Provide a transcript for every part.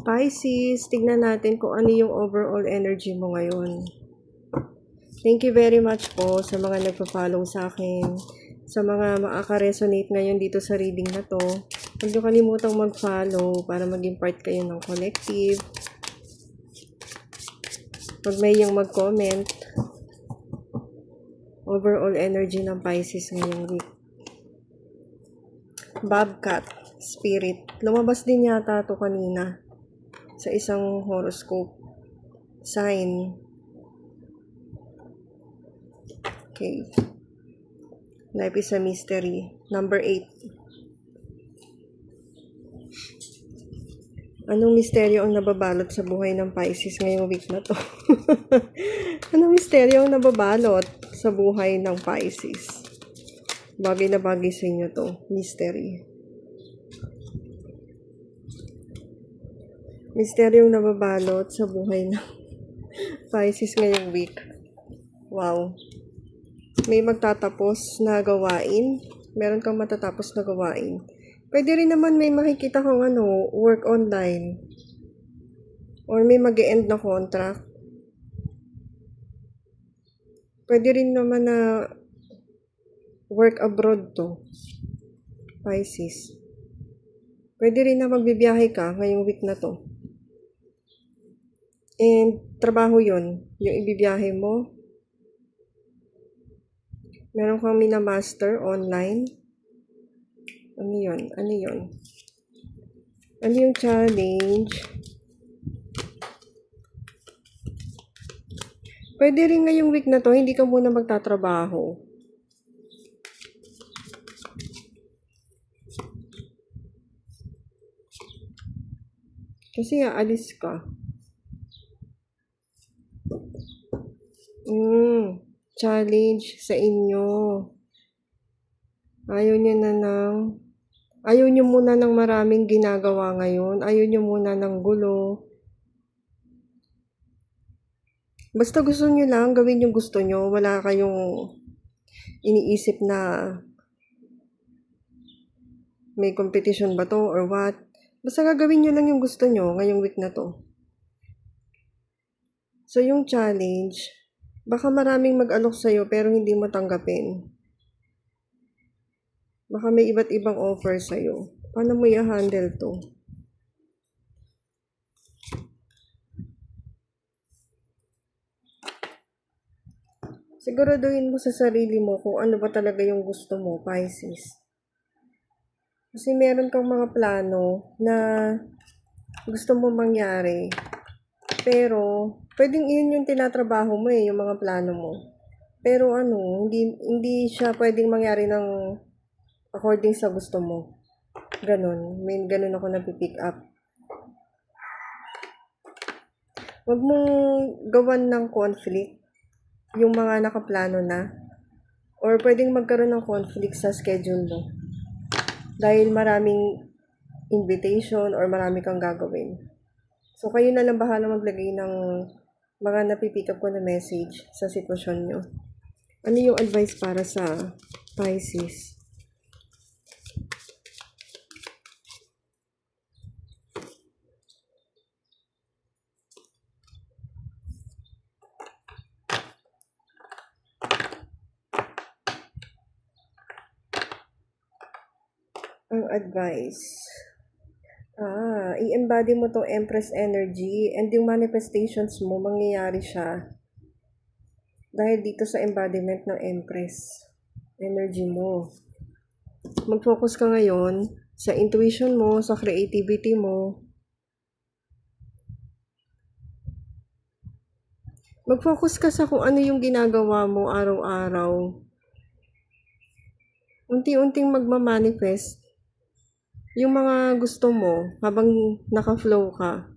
Pisces, tignan natin kung ano yung overall energy mo ngayon. Thank you very much po sa mga nagpa-follow sa akin, sa mga makaka-resonate ngayon dito sa reading na to. Huwag niyo kalimutang mag-follow para maging part kayo ng collective. Huwag may yung mag-comment. Overall energy ng Pisces ngayong week. Bobcat, Spirit. Lumabas din yata to kanina sa isang horoscope sign. Okay. Life is a mystery. Number 8. Anong misteryo ang nababalot sa buhay ng Pisces ngayong week na to? Anong misteryo ang nababalot sa buhay ng Pisces? Bagay na bagay sa inyo to. Mystery. Misteryong nababalot sa buhay ng Pisces ngayong week. Wow. May magtatapos na gawain. Meron kang matatapos na gawain. Pwede rin naman may makikita kang work online. Or may mag-e-end na contract. Pwede rin naman na work abroad to. Pisces. Pwede rin na magbibiyahe ka ngayong week na to. And trabaho yon, yung ibibiyahe mo. Meron kang minamaster online. Ano yun? Ano yun? Ano yung challenge? Pwede rin ngayong week na to, hindi ka muna magtatrabaho. Kasi aalis ka. Challenge sa inyo. Ayaw nyo muna ng maraming ginagawa ngayon. Ayaw nyo muna ng gulo. Basta gusto nyo lang, gawin yung gusto nyo. Wala kayong iniisip na may competition ba to or what. Basta gagawin nyo lang yung gusto nyo ngayong week na to. So yung challenge, baka maraming mag-alok sa'yo pero hindi mo tanggapin. Baka may iba't ibang offer sa'yo. Paano mo i-handle to? Siguraduhin mo sa sarili mo kung ano ba talaga yung gusto mo, Pisces. Kasi meron kang mga plano na gusto mo mangyari. Pero, pwedeng yun yung tinatrabaho mo yung mga plano mo. Pero hindi siya pwedeng mangyari ng according sa gusto mo. Ganon. May ganon ako napipick up. Huwag mong gawan ng conflict yung mga nakaplano na. Or pwedeng magkaroon ng conflict sa schedule mo. Dahil maraming invitation or marami kang gagawin. So, kayo na lang bahala maglagay ng mga napipick up ko na message sa sitwasyon nyo. Ano yung advice para sa Pisces? Ang advice. I-embody mo tong Empress energy and yung manifestations mo, mangyayari siya. Dahil dito sa embodiment ng Empress energy mo. Mag-focus ka ngayon sa intuition mo, sa creativity mo. Mag-focus ka sa kung ano yung ginagawa mo araw-araw. Unti-unting magmamanifest yung mga gusto mo habang naka-flow ka.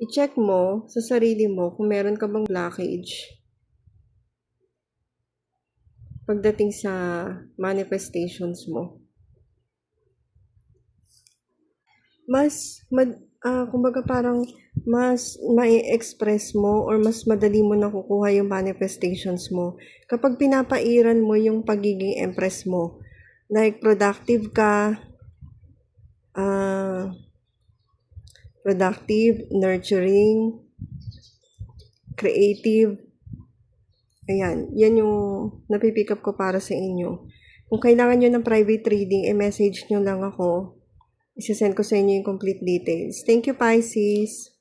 I-check mo sa sarili mo kung meron ka bang blockage pagdating sa manifestations mo. Kumbaga parang mas mai-express mo or mas madali mo nakukuha yung manifestations mo kapag pinapairan mo yung pagiging empress mo Like, productive ka, productive, nurturing, creative. Ayan, yan yung napipick up ko para sa inyo. Kung kailangan nyo ng private reading, message nyo lang ako. Isasend ko sa inyo yung complete details. Thank you, Pisces!